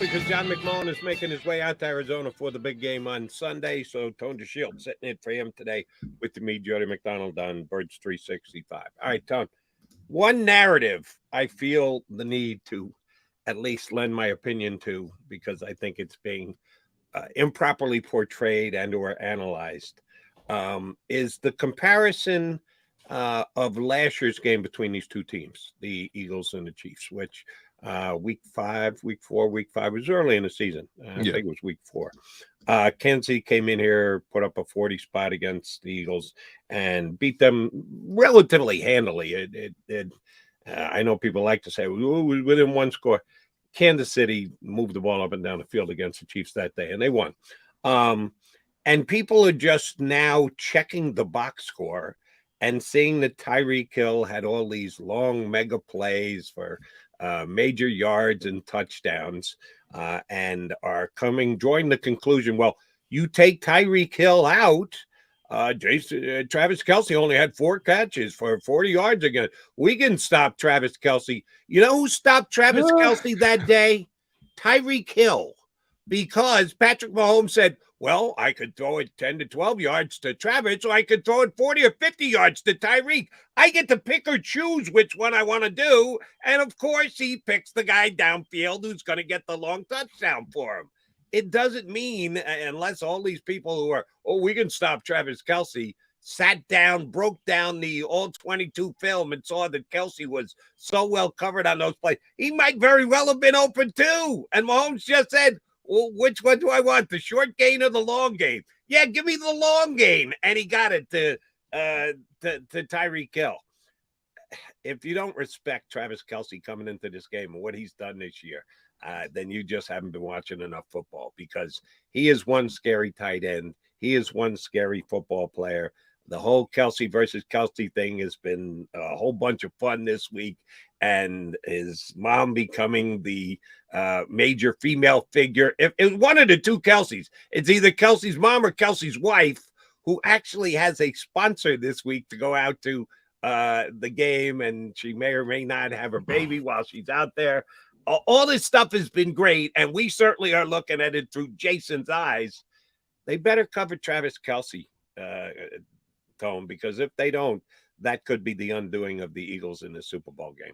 because John McMullen is making his way out to Arizona for the big game on Sunday. So Tone DeShields sitting in for him today with me, Jody McDonald, on Birds 365. All right, Tone. One narrative I feel the need to at least lend my opinion to, because I think it's being improperly portrayed and or analyzed, is the comparison of last year's game between these two teams, the Eagles and the Chiefs, which week 5, week 4, week 5 was early in the season. I think it was week 4. Kansas City came in here, put up a 40 spot against the Eagles and beat them relatively handily. I know people like to say, it was within one score. Kansas City moved the ball up and down the field against the Chiefs that day, and they won. And people are just now checking the box score and seeing that Tyreek Hill had all these long mega plays for major yards and touchdowns, and are drawing the conclusion, well, you take Tyreek Hill out, Travis Kelce only had 4 catches for 40 yards again. We can stop Travis Kelce. You know who stopped Travis Kelce that day? Tyreek Hill. Because Patrick Mahomes said, well, I could throw it 10 to 12 yards to Travis, or I could throw it 40 or 50 yards to Tyreek. I get to pick or choose which one I want to do. And, of course, he picks the guy downfield who's going to get the long touchdown for him. It doesn't mean, unless all these people who are, we can stop Travis Kelce, sat down, broke down the all 22 film and saw that Kelce was so well covered on those plays. He might very well have been open too. And Mahomes just said, well, which one do I want, the short game or the long game? Yeah, give me the long game. And he got it to Tyreek Hill. If you don't respect Travis Kelce coming into this game and what he's done this year, then you just haven't been watching enough football, because he is one scary tight end. He is one scary football player. The whole Kelce versus Kelce thing has been a whole bunch of fun this week, and his mom becoming the major female figure. If it's one of the two Kelces, it's either Kelce's mom or Kelce's wife, who actually has a sponsor this week to go out to the game, and she may or may not have her baby while she's out there. All this stuff has been great, and we certainly are looking at it through Jason's eyes. They better cover Travis Kelce, Tone, because if they don't, that could be the undoing of the Eagles in the Super Bowl game.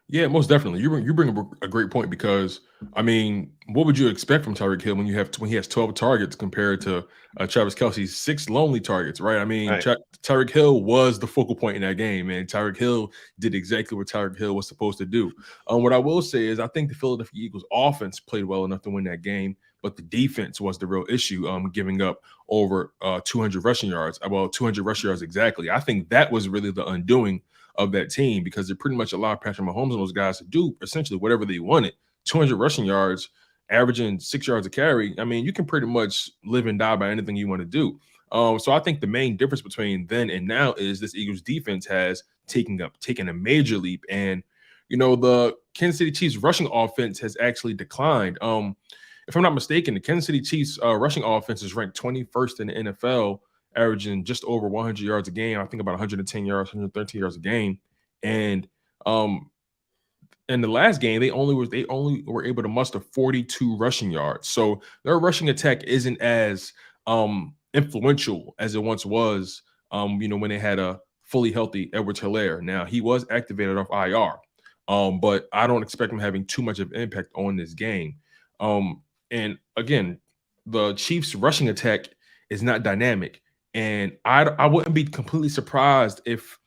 Yeah, most definitely. You bring a great point, because I mean, what would you expect from Tyreek Hill when he has 12 targets compared to Travis Kelce's 6 lonely targets, right? I mean, right. Tyreek Hill was the focal point in that game, and Tyreek Hill did exactly what Tyreek Hill was supposed to do. What I will say is I think the Philadelphia Eagles offense played well enough to win that game, but the defense was the real issue, giving up over 200 rushing yards. Well, 200 rushing yards exactly. I think that was really the undoing of that team, because it pretty much allowed Patrick Mahomes and those guys to do essentially whatever they wanted. 200 rushing yards, averaging 6 yards a carry. I mean, you can pretty much live and die by anything you want to do. So I think the main difference between then and now is this Eagles defense has taken a major leap. And, you know, the Kansas City Chiefs rushing offense has actually declined. If I'm not mistaken, the Kansas City Chiefs rushing offense is ranked 21st in the NFL, averaging just over 100 yards a game. I think about 110 yards, 113 yards a game. And in the last game, they only were able to muster 42 rushing yards. So their rushing attack isn't as influential as it once was, when they had a fully healthy Edwards-Helaire. Now, he was activated off IR, but I don't expect him having too much of an impact on this game. And again, the Chiefs' rushing attack is not dynamic. And I wouldn't be completely surprised if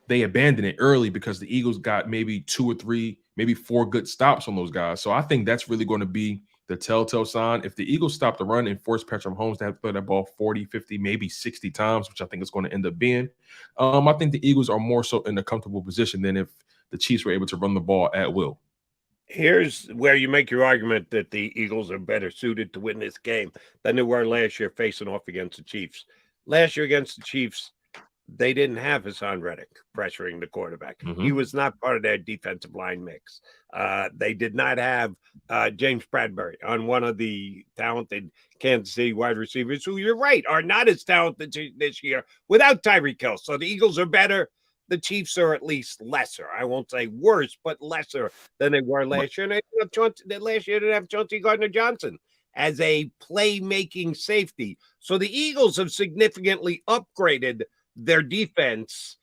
they abandon it early, because the Eagles got maybe 2 or 3, maybe 4 good stops on those guys. So I think that's really going to be the telltale sign. If the Eagles stop the run and force Patrick Mahomes to have to throw that ball 40, 50, maybe 60 times, which I think it's going to end up being, I think the Eagles are more so in a comfortable position than if the Chiefs were able to run the ball at will. Here's where you make your argument that the Eagles are better suited to win this game than they were last year facing off against the Chiefs. Last year against the Chiefs, they didn't have Hassan Reddick pressuring the quarterback. Mm-hmm. He was not part of their defensive line mix. They did not have James Bradbury on one of the talented Kansas City wide receivers, who, you're right, are not as talented this year without Tyreek Hill. So the Eagles are better the Chiefs are at least lesser. I won't say worse, but lesser than they were last year. And last year they didn't have Chauncey Gardner-Johnson as a playmaking safety. So the Eagles have significantly upgraded their defense.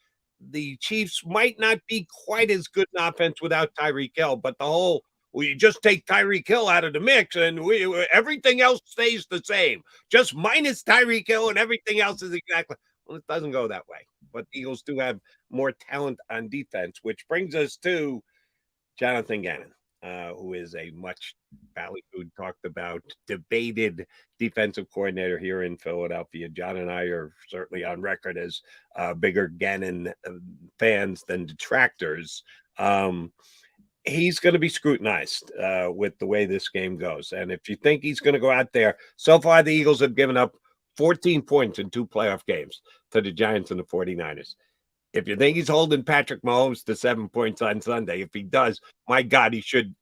The Chiefs might not be quite as good in offense without Tyreek Hill, but the whole you just take Tyreek Hill out of the mix and everything else stays the same. Just minus Tyreek Hill and everything else is exactly. Well, it doesn't go that way. But the Eagles do have more talent on defense, which brings us to Jonathan Gannon, who is a much ballyhooed, talked about, debated defensive coordinator here in Philadelphia. John and I are certainly on record as bigger Gannon fans than detractors. He's going to be scrutinized with the way this game goes. And if you think he's going to go out there, so far the Eagles have given up 14 points in 2 playoff games to the Giants and the 49ers. If you think he's holding Patrick Mahomes to 7 points on Sunday, if he does, my God, he should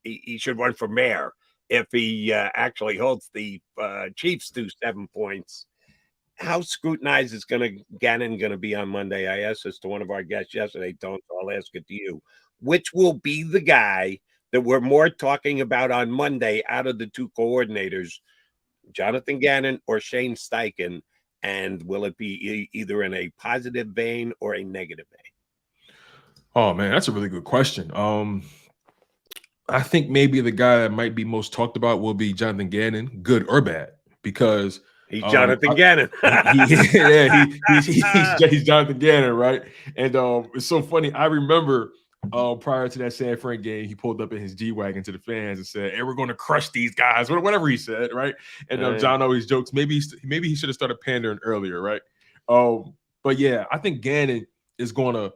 run for mayor if he actually holds the Chiefs to 7 points. How scrutinized is Gannon going to be on Monday? I asked this to one of our guests yesterday, Tone, so I'll ask it to you. Which will be the guy that we're more talking about on Monday out of the 2 coordinators, Jonathan Gannon or Shane Steichen, and will it be either in a positive vein or a negative vein? Oh man, that's a really good question. I think maybe the guy that might be most talked about will be Jonathan Gannon, good or bad, because he's Jonathan Gannon. He's Jonathan Gannon, right? And it's so funny. I remember prior to that San Fran game, he pulled up in his G-Wagon to the fans and said, "Hey, we're going to crush these guys," whatever he said, right? And John always jokes, maybe he should have started pandering earlier, right? But yeah, I think Gannon is going to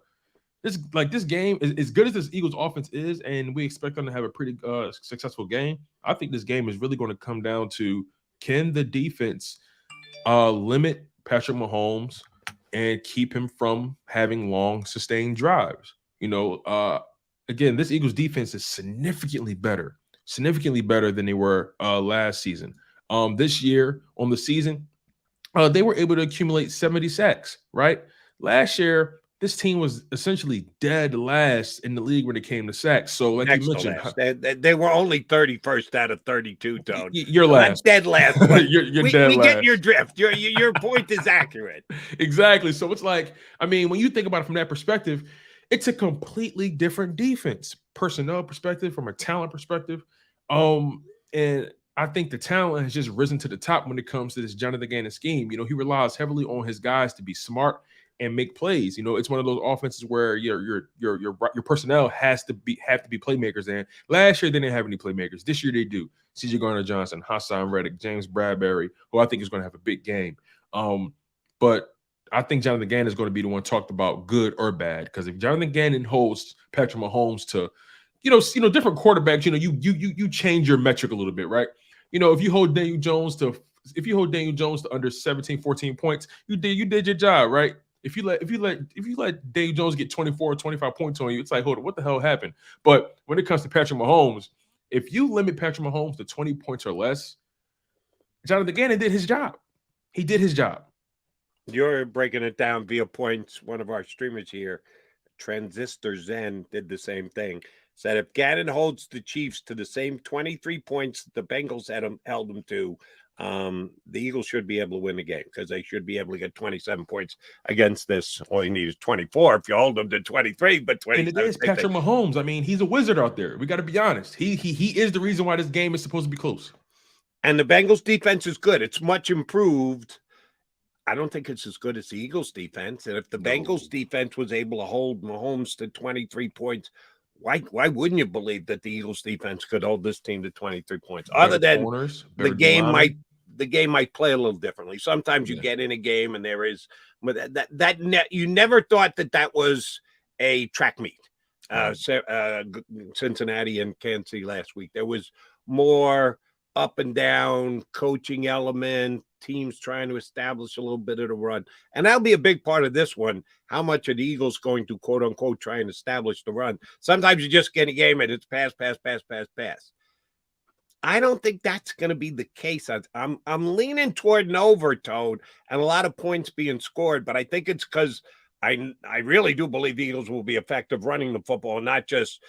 this game is as good as this Eagles offense is, and we expect them to have a pretty successful game. I think this game is really going to come down to, can the defense limit Patrick Mahomes and keep him from having long sustained drives? Again, this Eagles defense is significantly better than they were last season. This year on the season, they were able to accumulate 70 sacks, right? Last year, this team was essentially dead last in the league when it came to sacks. So, like you mentioned, they were only 31st out of 32. Tone, you're last, dead last. you're we dead last. Get your drift. Your point is accurate. Exactly. So it's like, I mean, when you think about it from that perspective, it's a completely different defense, personnel perspective, from a talent perspective. And I think the talent has just risen to the top when it comes to this Jonathan Gannon scheme. He relies heavily on his guys to be smart and make plays. It's one of those offenses where your personnel have to be playmakers. And last year they didn't have any playmakers. This year they do. C.J. Gardner-Johnson, Hassan Reddick, James Bradbury, who I think is going to have a big game. But I think Jonathan Gannon is going to be the one talked about, good or bad, because if Jonathan Gannon holds Patrick Mahomes to, different quarterbacks, you change your metric a little bit, right? If you hold Daniel Jones to under 17, 14 points, you did your job, right? If you let Daniel Jones get 24 or 25 points on you, it's like, hold on, what the hell happened? But when it comes to Patrick Mahomes, if you limit Patrick Mahomes to 20 points or less, Jonathan Gannon did his job. He did his job. You're breaking it down via points. One of our streamers here, Transistor Zen, did the same thing. Said if Gannon holds the Chiefs to the same 23 points the Bengals held them to, the Eagles should be able to win the game, because they should be able to get 27 points against this. All you need is 24 if you hold them to 23, but 27. And it is Patrick Mahomes. I mean, he's a wizard out there. We got to be honest. He is the reason why this game is supposed to be close. And the Bengals defense is good. It's much improved. I don't think it's as good as the Eagles defense. And if the Bengals defense was able to hold Mahomes to 23 points, why wouldn't you believe that the Eagles defense could hold this team to 23 points? Other than the game might play a little differently. Sometimes you get in a game and there is you never thought that was a track meet. Cincinnati and Kansas City last week, there was more up and down coaching element, teams trying to establish a little bit of the run. And that'll be a big part of this one. How much are the Eagles going to, quote unquote, try and establish the run? Sometimes you just get a game and it's pass. I don't think that's going to be the case. I'm leaning toward an overtone and a lot of points being scored, but I think it's because I really do believe the Eagles will be effective running the football, not just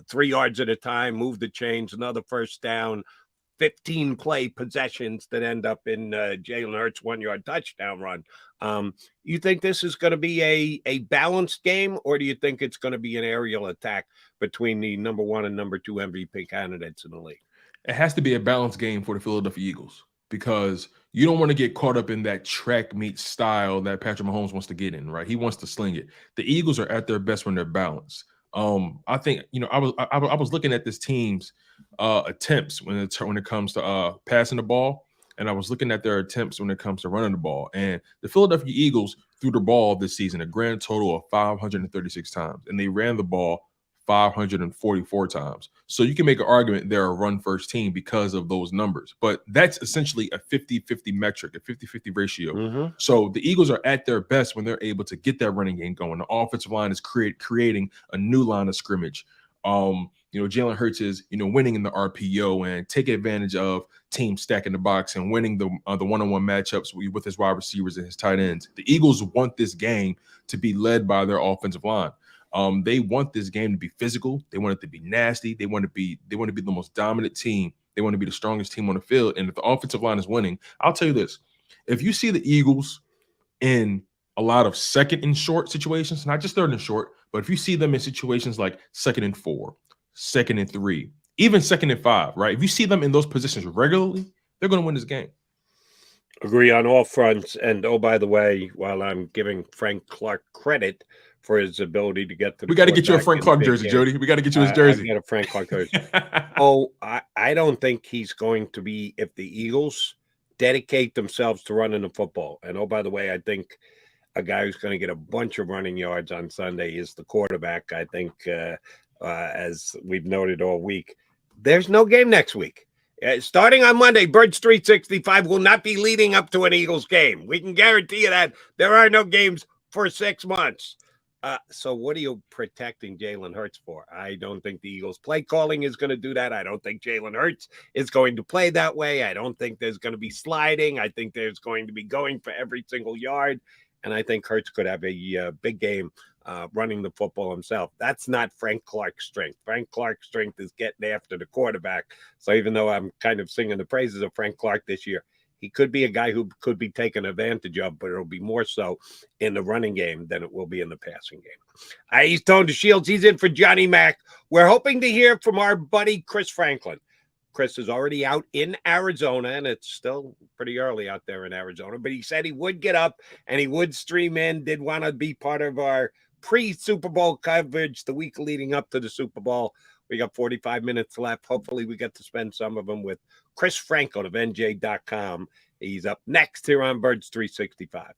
3 yards at a time, move the chains, another first down, 15 play possessions that end up in Jalen Hurts' 1-yard touchdown run. You think this is going to be a balanced game, or do you think it's going to be an aerial attack between the number 1 and number 2 MVP candidates in the league? It has to be a balanced game for the Philadelphia Eagles because you don't want to get caught up in that track meet style that Patrick Mahomes wants to get in, right? He wants to sling it. The Eagles are at their best when they're balanced. I think, I was looking at this team's attempts when it comes to passing the ball, and I was looking at their attempts when it comes to running the ball. And the Philadelphia Eagles threw the ball this season a grand total of 536 times, and they ran the ball 544 times. So you can make an argument they're a run-first team because of those numbers. But that's essentially a 50-50 metric, a 50-50 ratio. Mm-hmm. So the Eagles are at their best when they're able to get that running game going. The offensive line is creating a new line of scrimmage. Jalen Hurts is, winning in the RPO and taking advantage of teams stacking the box and winning the one-on-one matchups with his wide receivers and his tight ends. The Eagles want this game to be led by their offensive line. They want this game to be physical. They want it to be nasty. They want to be the most dominant team. They want to be the strongest team on the field. And if the offensive line is winning, I'll tell you this: if you see the Eagles in a lot of second and short situations, not just third and short, but if you see them in situations like 2nd and 4, 2nd and 3, even 2nd and 5, right? If you see them in those positions regularly, they're going to win this game. Agree on all fronts. And oh, by the way, while I'm giving Frank Clark credit for his ability to get to the, we got to get you a Frank Clark jersey, Jody. We got to get you his jersey. I got a Frank Clark jersey. I don't think he's going to be, if the Eagles dedicate themselves to running the football. And oh, by the way, I think a guy who's going to get a bunch of running yards on Sunday is the quarterback. I think, as we've noted all week, there's no game next week. Starting on Monday, Birds 365 will not be leading up to an Eagles game. We can guarantee you that. There are no games for 6 months. So what are you protecting Jalen Hurts for? I don't think the Eagles play calling is going to do that. I don't think Jalen Hurts is going to play that way. I don't think there's going to be sliding. I think there's going to be going for every single yard. And I think Hurts could have a big game running the football himself. That's not Frank Clark's strength. Frank Clark's strength is getting after the quarterback. So even though I'm kind of singing the praises of Frank Clark this year, he could be a guy who could be taken advantage of, but it'll be more so in the running game than it will be in the passing game. He's Tone DeShields. He's in for Johnny Mac. We're hoping to hear from our buddy Chris Franklin. Chris is already out in Arizona, and it's still pretty early out there in Arizona, but he said he would get up and he would stream in, did want to be part of our pre-Super Bowl coverage the week leading up to the Super Bowl. We got 45 minutes left. Hopefully we get to spend some of them with Chris Franklin of NJ.com. He's up next here on Birds 365.